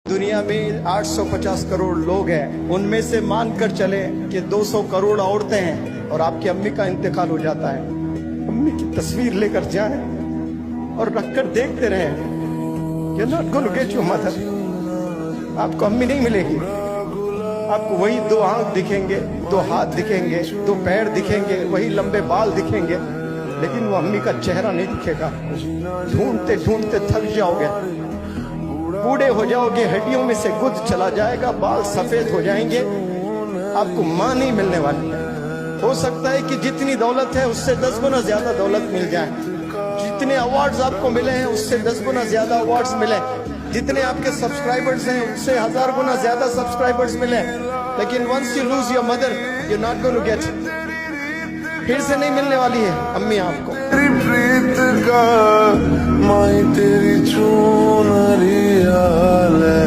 दुनिया में 850 करोड़ लोग हैं, उनमें से मान कर चले कि 200 करोड़ औरतें हैं और आपकी अम्मी का इंतकाल हो जाता है। अम्मी की तस्वीर लेकर जाएं और रखकर देखते रहें। You're not going to get your mother. आपको अम्मी नहीं मिलेगी। आपको वही 2 आंख दिखेंगे, 2 हाथ दिखेंगे, 2 पैर दिखेंगे, वही लंबे बाल दिखेंगे, लेकिन वो अम्मी का चेहरा नहीं दिखेगा। ढूंढते ढूंढते थक जाओगे, बूढ़े हो जाओगे, हड्डियों में से गुद चला जाएगा, बाल सफेद हो जाएंगे, आपको माँ नहीं मिलने वाली है। हो सकता है कि जितनी दौलत है उससे 10 गुना ज्यादा दौलत मिल जाए, जितने अवार्ड्स आपको मिले हैं उससे 10 गुना ज्यादा अवार्ड्स मिले, जितने आपके सब्सक्राइबर्स हैं उससे 1000 गुना ज्यादा सब्सक्राइबर्स मिले, लेकिन once you lose your mother you not going to get, फिर से नहीं मिलने वाली है अम्मी आपको। तेरी प्रीत का माही तेरी चूनरी हाल है।